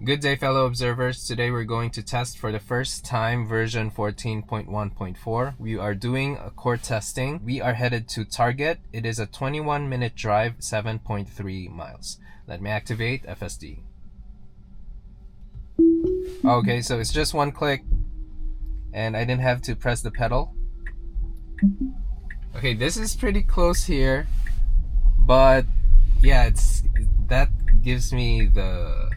Good day, fellow observers. Today we're going to test for the first time version 14.1.4. We are doing a core testing. We are headed to target. It is a 21-minute drive, 7.3 miles. Let me activate FSD. Okay, so it's just one click and I didn't have to press the pedal. Okay, this is pretty close here, but yeah, that gives me the,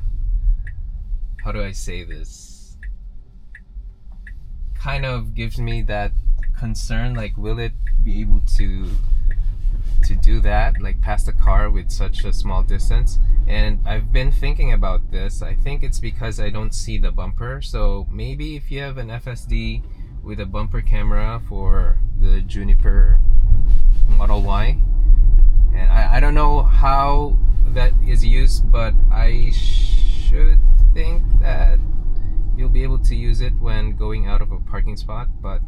how do I say this? Kind of gives me that concern, like, will it be able to do that, like pass the car with such a small distance? And I've been thinking about this. I think it's because I don't see the bumper. So maybe if you have an FSD with a bumper camera for the Juniper Model Y, and I don't know how that is used, but I should think that you'll be able to use it when going out of a parking spot, but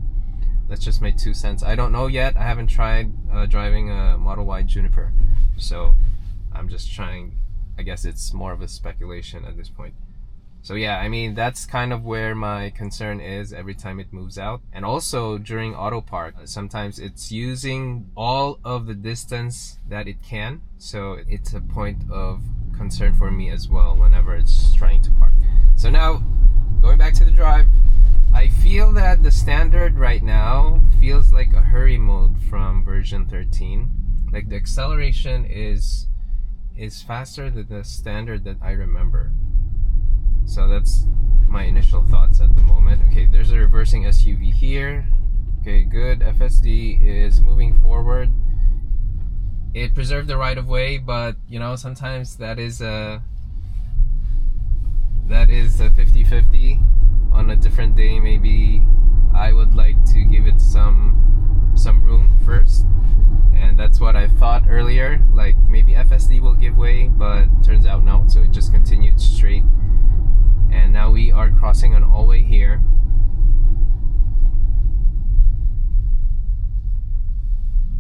that's just my 2 cents. I don't know yet. I haven't tried driving a Model Y Juniper, so I'm just trying. I guess it's more of a speculation at this point. So yeah, I mean, that's kind of where my concern is every time it moves out. And also during auto park, sometimes it's using all of the distance that it can, so it's a point of concern for me as well whenever it's trying to park. So now, going back to the drive, I feel that the standard right now feels like a hurry mode from version 13. Like the acceleration is faster than the standard that I remember. So that's my initial thoughts at the moment. Okay, there's a reversing SUV here. Okay, good. FSD is moving forward. It preserved the right of way, but you know, sometimes that is a 50-50. On a different day, maybe I would like to give it some room first, and that's what I thought earlier. Like maybe FSD will give way, but turns out no. So it just continued straight, and now we are crossing an all-way here.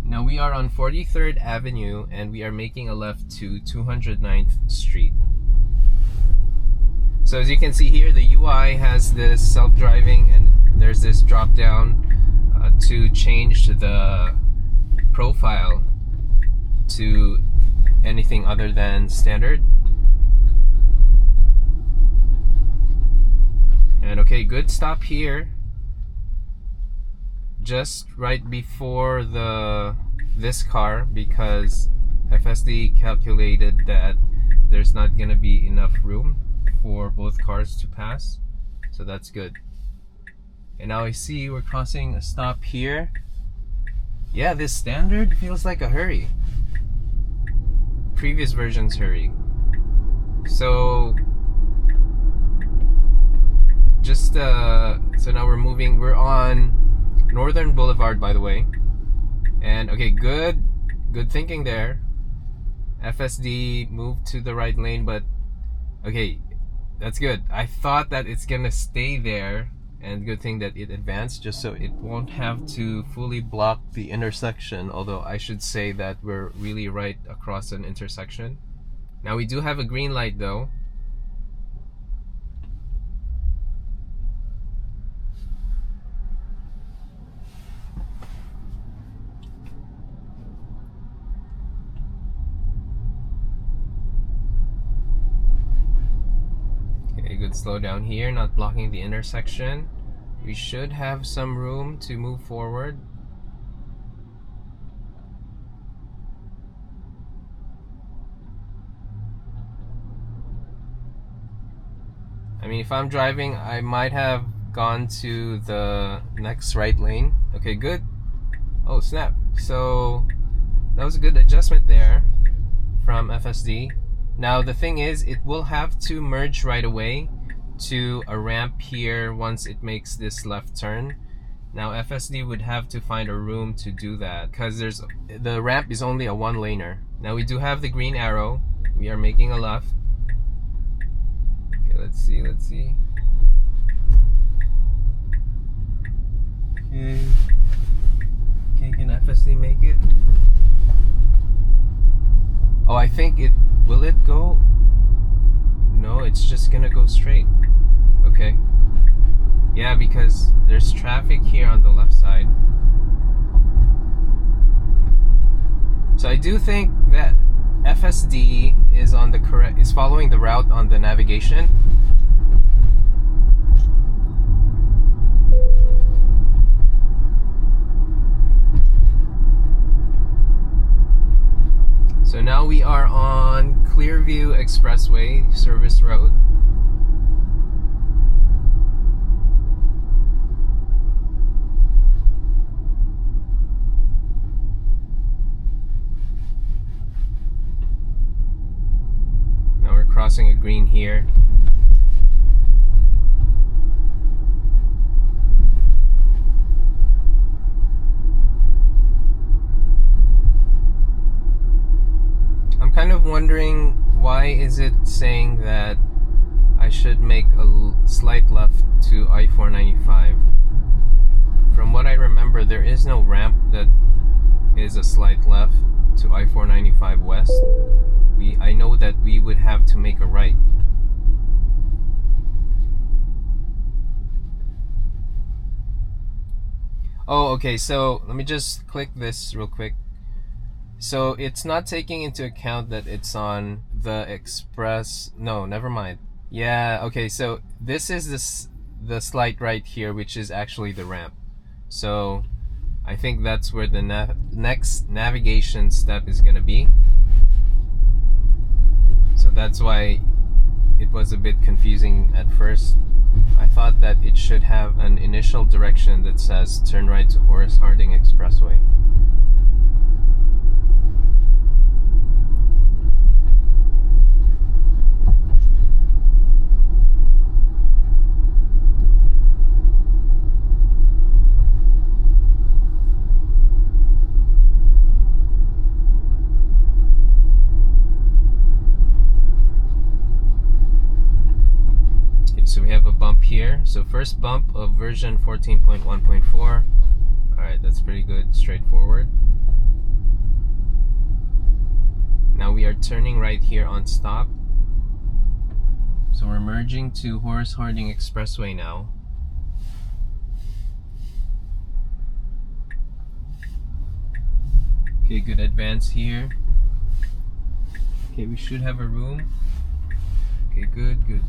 Now we are on 43rd Avenue and we are making a left to 209th Street. So as you can see here, the UI has this self-driving, and there's this drop down to change the profile to anything other than standard. And okay, good stop here. Just right before this car, because FSD calculated that there's not gonna be enough room for both cars to pass, so that's good. And now I see we're crossing a stop here. Yeah, this standard feels like a hurry. Previous versions hurry. So just so now we're on Northern Boulevard, by the way. And okay, good thinking there. FSD moved to the right lane, but okay, that's good. I thought that it's gonna stay there, and good thing that it advanced just so it won't have to fully block the intersection, although I should say that we're really right across an intersection. Now we do have a green light though. Good slow down here, not blocking the intersection. We should have some room to move forward. I mean, if I'm driving, I might have gone to the next right lane. Okay, good. Oh, snap. So that was a good adjustment there from FSD. Now the thing is, it will have to merge right away to a ramp here once it makes this left turn. Now FSD would have to find a room to do that, because the ramp is only a one-laner. Now we do have the green arrow. We are making a left. Okay, let's see. Okay, can FSD make it? Oh, I think it will it go? no, it's just gonna go straight. Okay. Yeah, because there's traffic here on the left side. So I do think that FSD is on the is following the route on the navigation. So now we are on Clearview Expressway Service Road. Now we're crossing a green here. I'm kind of wondering, why is it saying that I should make a slight left to I-495? From what I remember, there is no ramp that is a slight left to I-495 West. I know that we would have to make a right. Oh, okay, so let me just click this real quick. So it's not taking into account that it's on the express. No, never mind. Yeah, okay, so this is the slight right here, which is actually the ramp. So I think that's where the next navigation step is gonna be. So that's why it was a bit confusing at first. I thought that it should have an initial direction that says turn right to Horace Harding Expressway. So we have a bump here. So first bump of version 14.1.4. Alright, that's pretty good, straightforward. Now we are turning right here on stop. So we're merging to Horace Harding Expressway now. Okay, good advance here. Okay, we should have a room. Okay, good, good.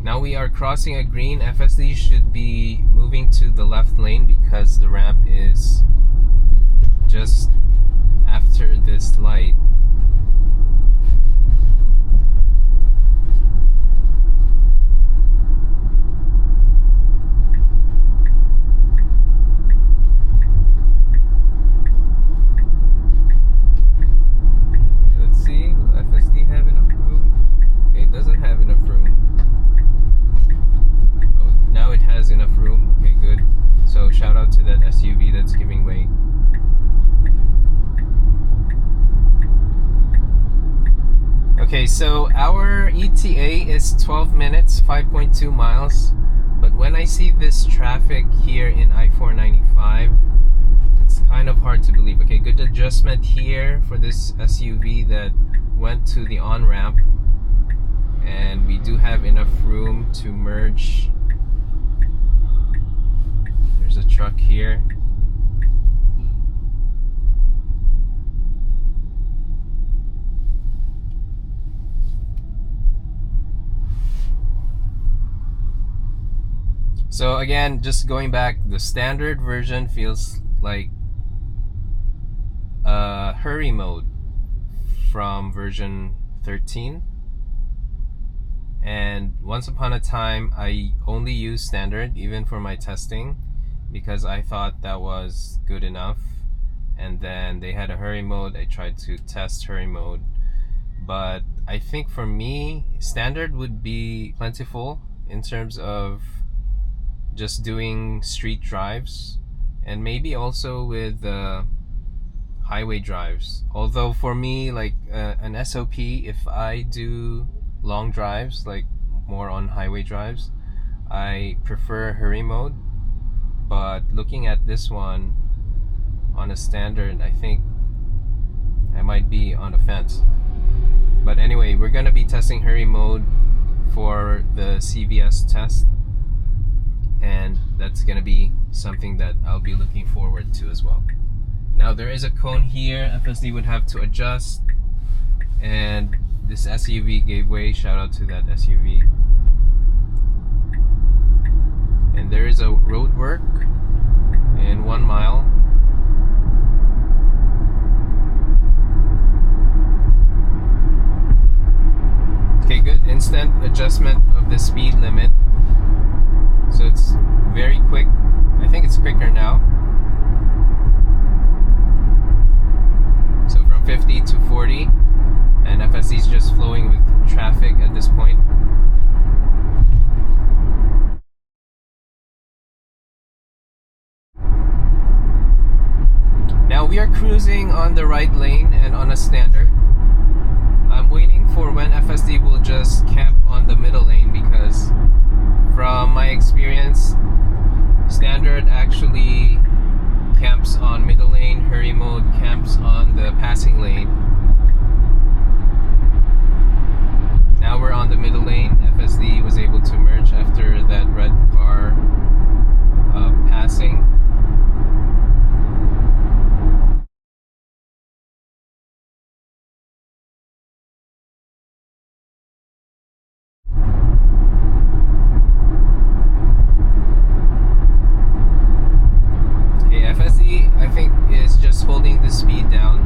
Now we are crossing a green. FSD should be moving to the left lane because the ramp is just after this light. Let's see, will FSD have enough room? Okay, it doesn't have enough room. Now it has enough room. Okay, good. So shout out to that SUV that's giving way. Okay, so our ETA is 12 minutes, 5.2 miles. But when I see this traffic here in I-495, it's kind of hard to believe. Okay, good adjustment here for this SUV that went to the on-ramp. And we do have enough room to merge. There's a truck here. So again, just going back, the standard version feels like hurry mode from version 13. And once upon a time, I only used standard even for my testing because I thought that was good enough. And then they had a hurry mode. I tried to test hurry mode, but I think for me, standard would be plentiful in terms of just doing street drives, and maybe also with highway drives. Although for me, like an SOP, if I do long drives, like more on highway drives, I prefer hurry mode. But looking at this one on a standard, I think I might be on the fence. But anyway, we're gonna be testing hurry mode for the CVS test, and that's gonna be something that I'll be looking forward to as well. Now there is a cone here FSD would have to adjust, and this SUV gave way. Shout out to that SUV. And there is a road work in 1 mile. Okay, good. Instant adjustment of the speed limit. So it's very quick. I think it's quicker now. So from 50 to 40, and FSD is just flowing with traffic at this point. Now we are cruising on the right lane and on a standard. I'm waiting for when FSD will just camp on the middle lane, because from my experience, standard actually camps on middle lane, hurry mode camps on the passing lane. Now we're on the middle lane. FSD was able to merge after that red car passing. FSD, I think, is just holding the speed down.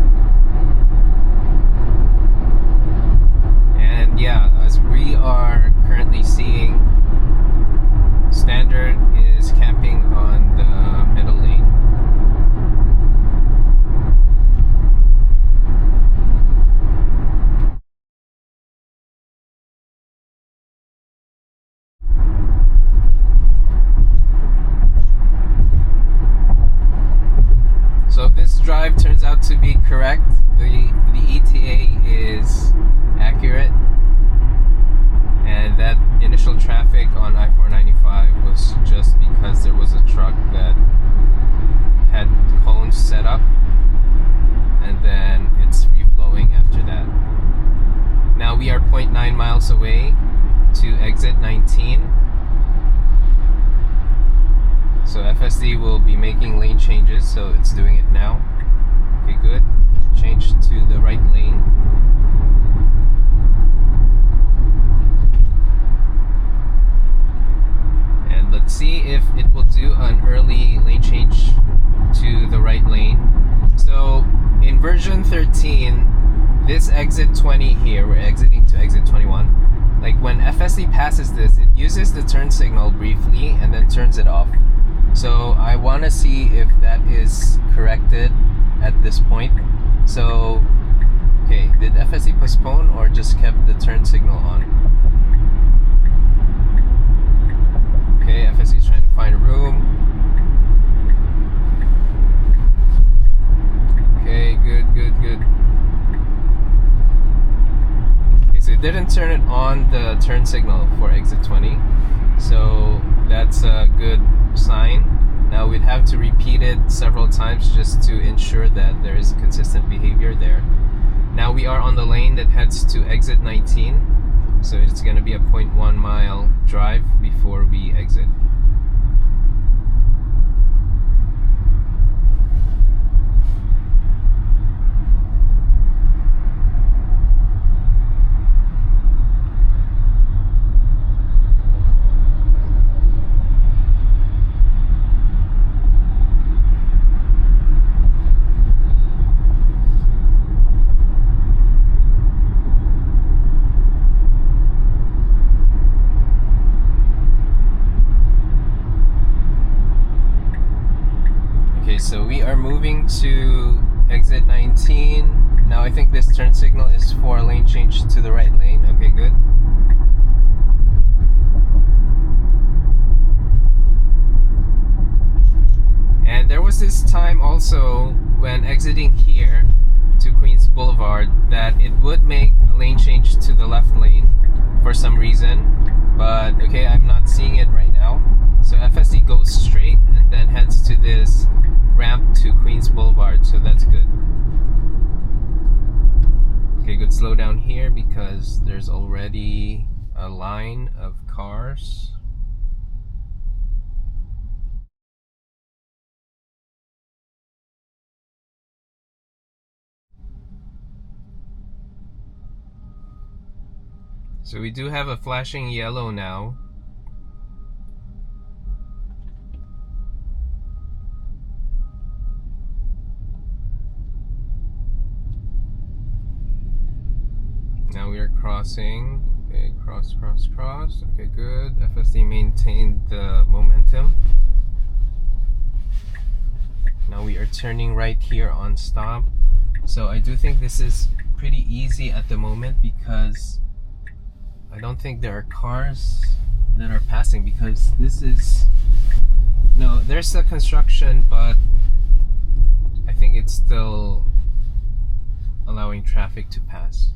And yeah, as we are currently seeing, standard is camping on the middle lane. So if this drive turns out to be correct, the ETA is accurate, and that initial traffic on I-495 was just because there was a truck that had cones set up, and then it's free flowing after that. Now we are 0.9 miles away to exit 19. So FSD will be making lane changes, so it's doing it now. Okay, good. Change to the right lane. And let's see if it will do an early lane change to the right lane. So in version 13, this exit 20 here, we're exiting to exit 21. Like when FSD passes this, it uses the turn signal briefly and then turns it off. So I want to see if that is corrected at this point. So, okay, did FSD postpone or just kept the turn signal on? Okay, FSD is trying to find a room. Okay, good. Okay, so it didn't turn it on the turn signal for exit 20. So that's a good sign. Now we'd have to repeat it several times just to ensure that there is consistent behavior there. Now we are on the lane that heads to exit 19, so it's going to be a 0.1 mile drive before we exit. So we are moving to exit 19. Now I think this turn signal is for a lane change to the right lane. Okay, good. noticed this time also when exiting here to Queens Blvd that it would make a lane change to the left lane for some reason, but okay, I'm not seeing it right now. So FSD goes straight and then heads to this ramp to Queens Blvd, so that's good. Okay, good, slow down here because there's already a line of cars. So we do have a flashing yellow now. Now we are crossing. Okay, cross. Okay, good. FSD maintained the momentum. Now we are turning right here on stop. So I do think this is pretty easy at the moment because I don't think there are cars that are passing, because this is... No, there's a construction, but I think it's still allowing traffic to pass.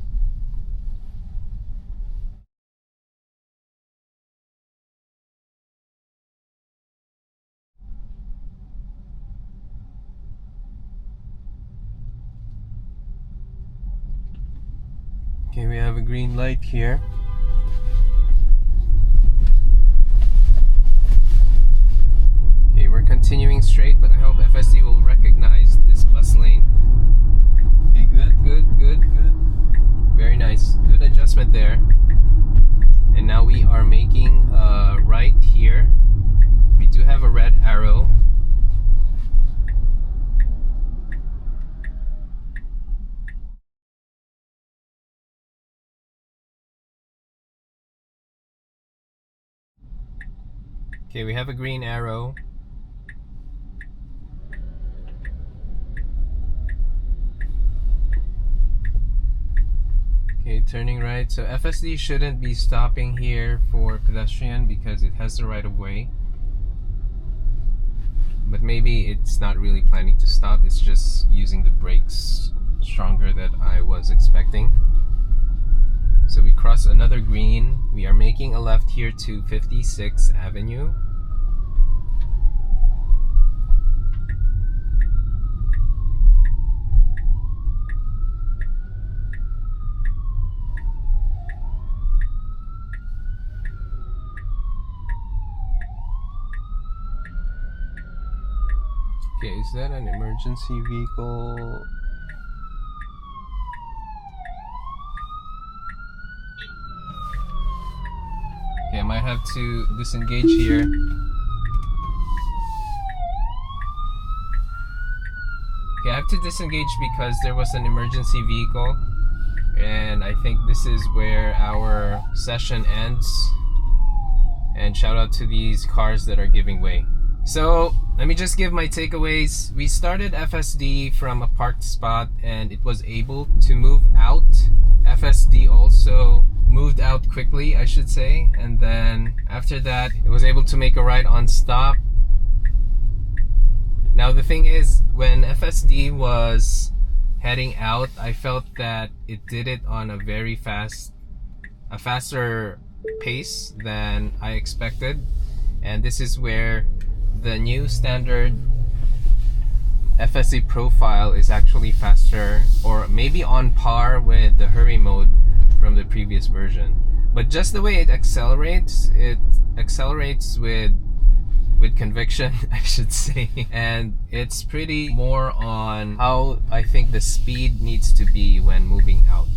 Okay, we have a green light here. Okay, we're continuing straight, but I hope FSD will recognize this bus lane. Okay, good. Very nice. Good adjustment there. And now we are making a right here. We do have a red arrow. Okay, we have a green arrow. Okay, turning right. So FSD shouldn't be stopping here for pedestrian because it has the right of way. But maybe it's not really planning to stop, it's just using the brakes stronger than I was expecting. So we cross another green. We are making a left here to 56th Avenue. Okay, is that an emergency vehicle? Okay, I might have to disengage here. Okay, I have to disengage because there was an emergency vehicle, and I think this is where our session ends. And shout out to these cars that are giving way. So let me just give my takeaways. We started FSD from a parked spot and it was able to move out. FSD also moved out quickly, I should say, and then after that it was able to make a right on stop. Now the thing is, when FSD was heading out, I felt that it did it on a very faster pace than I expected, and this is where the new standard FSD profile is actually faster, or maybe on par with the hurry mode from the previous version. But just the way it accelerates with conviction, I should say. And it's pretty more on how I think the speed needs to be when moving out.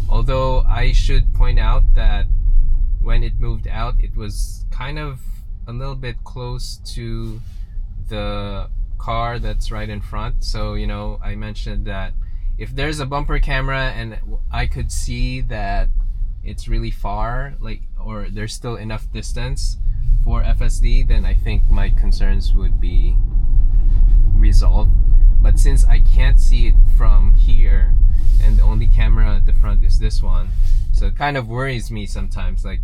Although I should point out that when it moved out, it was kind of a little bit close to the car that's right in front. So, you know, I mentioned that if there's a bumper camera and I could see that it's really far, like, or there's still enough distance for FSD, then I think my concerns would be resolved. But since I can't see it from here and the only camera at the front is this one, so it kind of worries me sometimes, like,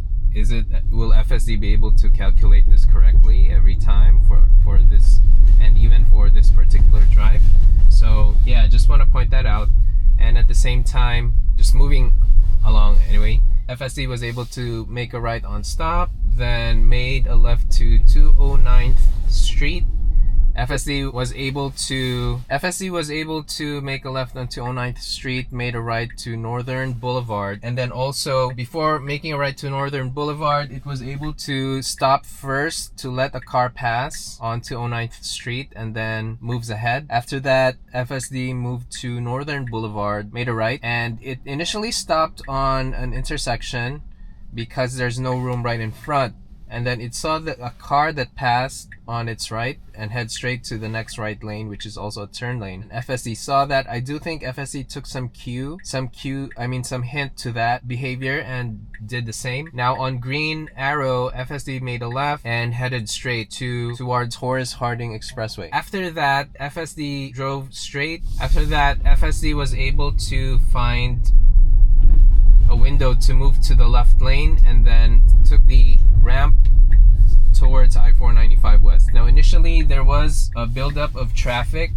will FSD be able to calculate this correctly every time for this, and even for this particular want to point that out. And at the same time, just moving along anyway, FSD was able to make a right on stop, then made a left to 209th Street. FSD was able to make a left on 209th Street, made a right to Northern Boulevard, and then also before making a right to Northern Boulevard, it was able to stop first to let a car pass on 209th Street and then moves ahead. After that, FSD moved to Northern Boulevard, made a right, and it initially stopped on an intersection because there's no room right in front. And then it saw that a car that passed on its right and head straight to the next right lane, which is also a turn lane. And FSD saw that. I do think FSD took some hint to that behavior and did the same. Now on green arrow, FSD made a left and headed straight towards Horace Harding Expressway. After that, FSD drove straight. After that, FSD was able to find a window to move to the left lane and then took the ramp towards I-495 West. Now initially there was a buildup of traffic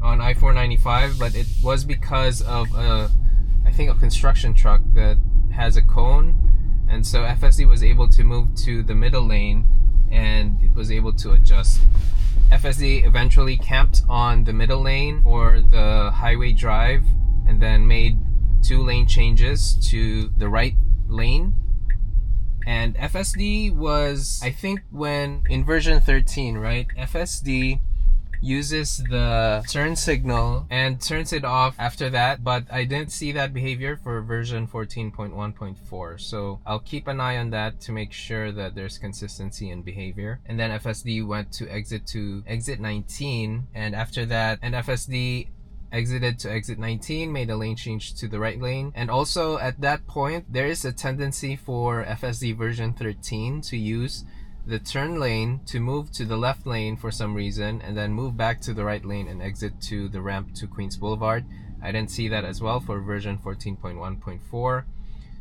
on I-495, but it was because of I think a construction truck that has a cone, and so FSD was able to move to the middle lane and it was able to adjust. FSD eventually camped on the middle lane for the highway drive and then made 2 lane changes to the right lane. And FSD was, I think when in version 13, right, FSD uses the turn signal and turns it off after that, but I didn't see that behavior for version 14.1.4. So I'll keep an eye on that to make sure that there's consistency in behavior. And then FSD went to exit 19, and after that, FSD exited to exit 19, made a lane change to the right lane. And also at that point, there is a tendency for FSD version 13 to use the turn lane to move to the left lane for some reason and then move back to the right lane and exit to the ramp to Queens Blvd. I didn't see that as well for version 14.1.4.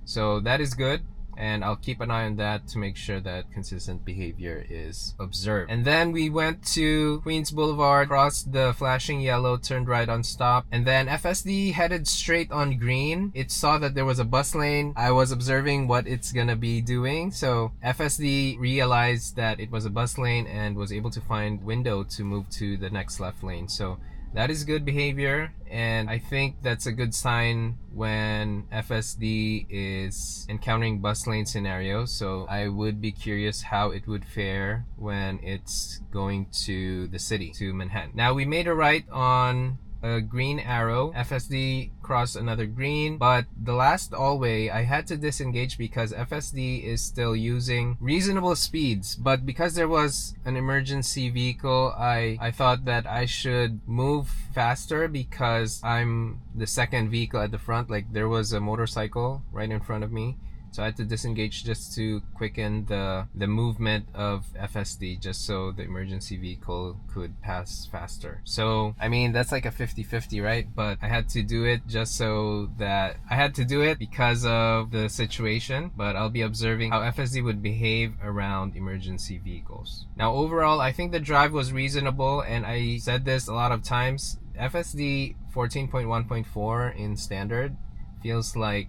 So that is good, and I'll keep an eye on that to make sure that consistent behavior is observed. And then we went to Queens Blvd, crossed the flashing yellow, turned right on stop, and then FSD headed straight on green. It saw that there was a bus lane. I was observing what it's gonna be doing, so FSD realized that it was a bus lane and was able to find window to move to the next left lane. So that is good behavior, and I think that's a good sign when FSD is encountering bus lane scenarios. So I would be curious how it would fare when it's going to the city, to Manhattan. Now we made a right on a green arrow. FSD crossed another green, but the last all-way I had to disengage because FSD is still using reasonable speeds. But because there was an emergency vehicle, I thought that I should move faster because I'm the second vehicle at the front. Like, there was a motorcycle right in front of me, so I had to disengage just to quicken the movement of FSD, just so the emergency vehicle could pass faster. So, I mean, that's like a 50-50, right? But I had to do it just so that I had to do it because of the situation. But I'll be observing how FSD would behave around emergency vehicles. Now, overall, I think the drive was reasonable, and I said this a lot of times. FSD 14.1.4 in standard feels like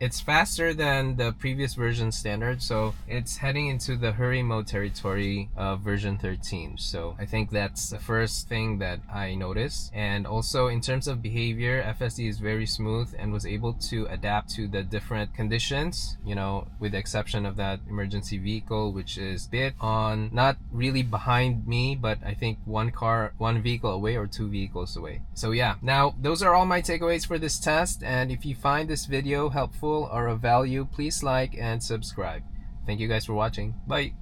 it's faster than the previous version standard, so it's heading into the hurry mode territory of version 13. So I think that's the first thing that I noticed. And also in terms of behavior, FSD is very smooth and was able to adapt to the different conditions, you know, with the exception of that emergency vehicle, which is a bit on, not really behind me, but I think one vehicle away or 2 vehicles away. So yeah, now those are all my takeaways for this test, and if you find this video helpful or of value, please like and subscribe. Thank you guys for watching. Bye.